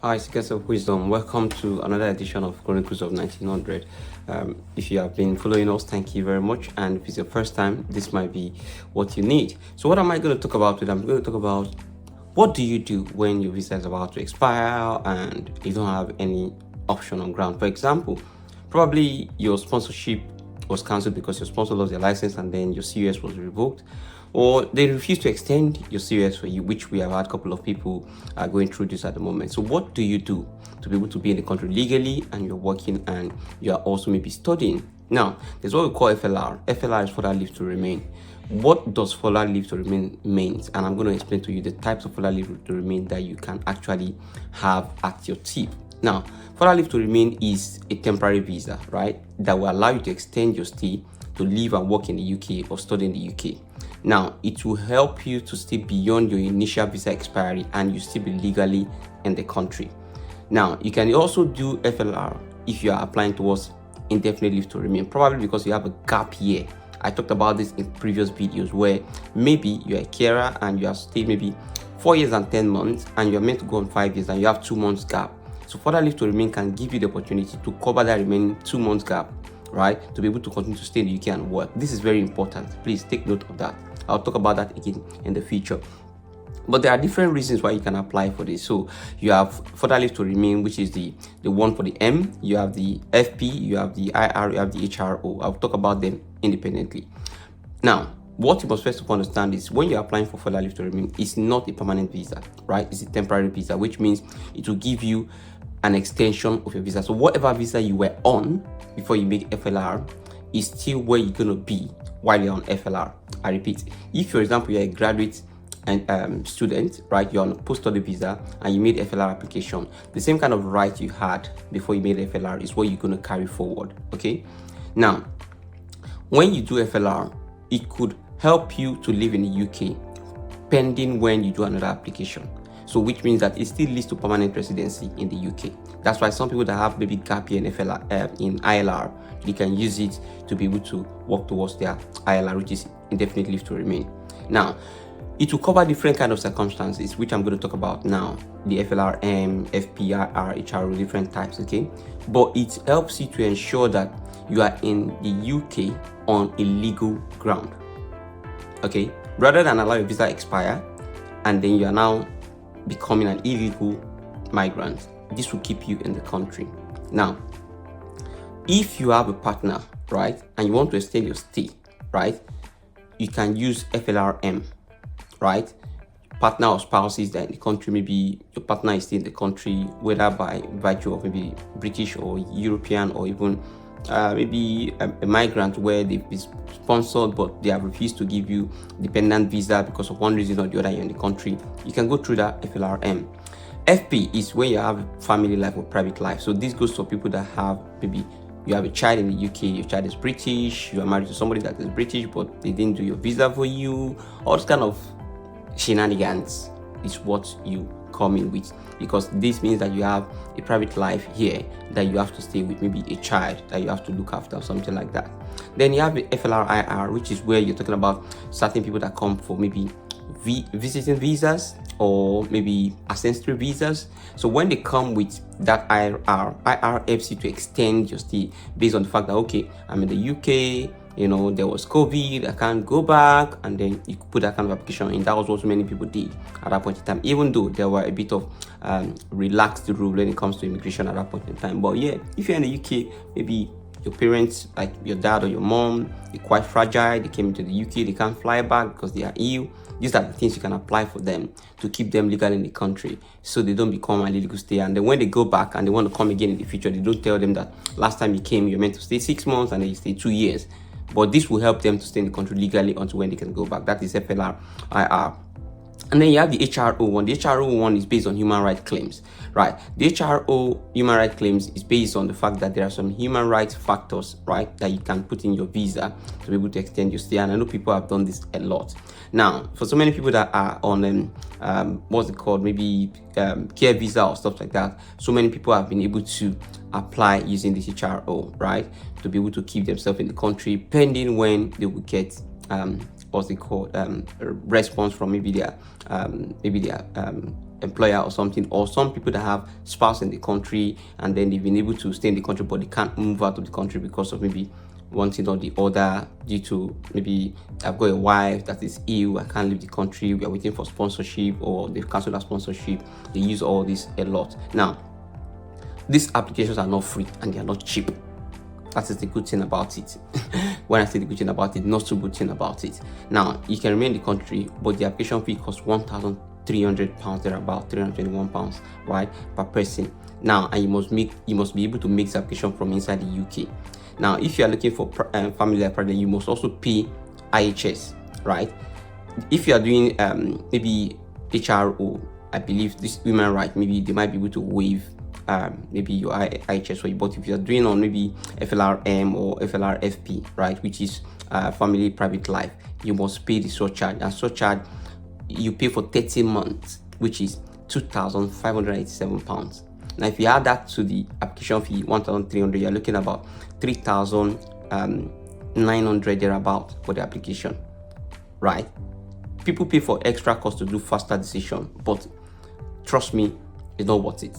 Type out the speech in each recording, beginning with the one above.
Hi, Seekers of Wisdom. Welcome to another edition of Chronicles of 1900. If you have been following us, thank you very much. And if it's your first time, this might be what you need. So, what am I going to talk about today? I'm going to talk about what do you do when your visa is about to expire and you don't have any option on ground. For example, probably your sponsorship was cancelled because your sponsor lost their license and then your CUS was revoked, or they refuse to extend your CUS for you, which we have had a couple of people going through this at the moment. So what do you do to be able to be in the country legally and you're working and you are also maybe studying? Now, there's what we call FLR. FLR is further leave to remain. What does further leave to remain means? And I'm going to explain to you the types of further leave to remain that you can actually have at your tip. Now, further leave to remain is a temporary visa, right, that will allow you to extend your stay to live and work in the UK or study in the UK. Now, it will help you to stay beyond your initial visa expiry and you still be legally in the country. Now, you can also do FLR if you are applying towards indefinite leave to remain, probably because you have a gap year. I talked about this in previous videos where maybe you're a carer and you have stayed maybe 4 years and 10 months and you're meant to go on 5 years and you have 2 months gap. So further leave to remain can give you the opportunity to cover that remaining 2 months gap, right, to be able to continue to stay in the UK and work. This is very important. Please take note of that. I'll talk about that again in the future. But there are different reasons why you can apply for this. So you have further leave to remain, which is the one for the M, you have the FP, you have the IR, you have the HRO. I'll talk about them independently. Now, what you must first of all understand is when you're applying for further leave to remain, it's not a permanent visa, right? It's a temporary visa, which means it will give you an extension of your visa. So whatever visa you were on before you make FLR is still where you're going to be while you're on FLR. I repeat, if for example you're a graduate and student, right, you're on a post-study visa and you made FLR application, the same kind of right you had before you made FLR is what you're going to carry forward. Okay, now when you do FLR, it could help you to live in the UK pending when you do another application. So which means that it still leads to permanent residency in the UK. That's why some people that have maybe gap year in FLR, in ILR, they can use it to be able to work towards their ILR, which is indefinite leave to remain. Now, it will cover different kind of circumstances, which I'm going to talk about now. The FLRM, FPIR, HRO, different types, okay? But it helps you to ensure that you are in the UK on a legal ground, okay? Rather than allow your visa expire and then you are now becoming an illegal migrant, this will keep you in the country. Now, if you have a partner, right, and you want to extend your stay, right, you can use FLRM, right? Partner or spouses that in the country, maybe your partner is still in the country, whether by virtue of maybe British or European or even maybe a migrant where they've been sponsored but they have refused to give you dependent visa because of one reason or the other you're in the country. You can go through that FLRM. FP is where you have family life or private life. So this goes for people that have maybe you have a child in the UK, your child is British, you are married to somebody that is British but they didn't do your visa for you. All this kind of shenanigans is what you come in with, because this means that you have a private life here that you have to stay with, maybe a child that you have to look after or something like that. Then you have the FLRIR, which is where you're talking about certain people that come for maybe visiting visas or maybe ancestry visas. So when they come with that IR helps you to extend your stay based on the fact that, okay, I'm in the UK, you know, there was COVID, I can't go back, and then you could put that kind of application in. That was what many people did at that point in time, even though there were a bit of relaxed rule when it comes to immigration at that point in time. But yeah, if you're in the UK, maybe your parents, like your dad or your mom, they're quite fragile, they came into the UK, they can't fly back because they are ill. These are the things you can apply for them to keep them legal in the country so they don't become an illegal stay. And then when they go back and they want to come again in the future, they don't tell them that last time you came, you're meant to stay 6 months and then you stay 2 years. But this will help them to stay in the country legally until when they can go back. That is FLRIR. And then you have the HRO one. The HRO one is based on human rights claims, right? The HRO human rights claims is based on the fact that there are some human rights factors, right, that you can put in your visa to be able to extend your stay. And I know people have done this a lot. Now, for so many people that are on what's it called, maybe care visa or stuff like that, so many people have been able to apply using this HRO, right, to be able to keep themselves in the country pending when they will get what's it called, response from maybe their employer or something, or some people that have spouse in the country and then they've been able to stay in the country but they can't move out of the country because of maybe one thing or the other, due to maybe I've got a wife that is ill, I can't leave the country, we are waiting for sponsorship, or they've cancelled that sponsorship. They use all this a lot. Now, these applications are not free and they are not cheap. That is the good thing about it. When I say the good thing about it, not so good thing about it. Now, you can remain in the country, but the application fee costs £1,300, they're about £321, right, per person. Now, and you must be able to make the application from inside the UK. Now, if you are looking for family life partner, you must also pay IHS, right? If you are doing maybe HRO, I believe this human right, maybe they might be able to waive maybe your IHS for you. But if you're doing on maybe FLRM or FLRFP, right, which is family private life, you must pay the surcharge. And surcharge you pay for 30 months, which is £2,587. Now, if you add that to the application fee, 1,300, you're looking about 3,900 thereabout for the application, right? People pay for extra cost to do faster decision, but trust me, it's not worth it.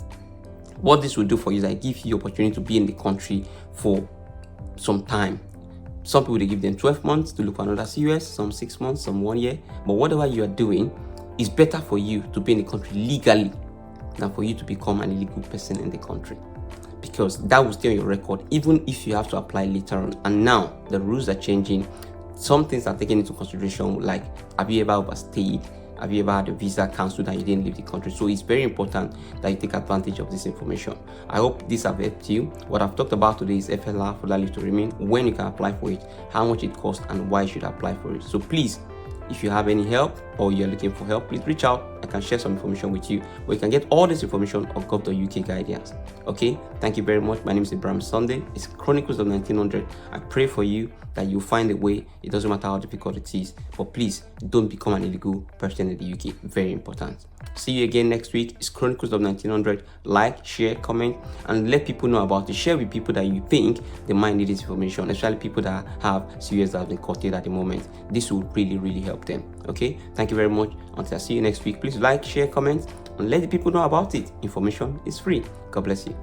What this will do for you is I give you the opportunity to be in the country for some time. Some people, they give them 12 months to look for another CUS, some 6 months, some 1 year. But whatever you are doing, is better for you to be in the country legally than for you to become an illegal person in the country, because that will stay on your record even if you have to apply later on. And now the rules are changing. Some things are taken into consideration, like have you ever overstayed, have you ever had a visa cancelled and you didn't leave the country. So it's very important that you take advantage of this information. I hope this have helped you. What I've talked about today is FLR, for leave to remain, when you can apply for it, how much it costs, and why you should apply for it. So please, if you have any help or you're looking for help, please reach out. I can share some information with you, where you can get all this information on gov.uk guidance. Okay, thank you very much. My name is Ibrahim Sunday. It's Chronicles of 1900. I pray for you that you find a way. It doesn't matter how difficult it is, but please don't become an illegal person in the UK. Very important. See you again next week. It's Chronicles of 1900. Like, share, comment, and let people know about it. Share with people that you think they might need this information, especially people that have CUS that have been caught at the moment. This will really help them. Okay, thank you very much. Until I see you next week, please like, share, comment, and let the people know about it. Information is free. God bless you.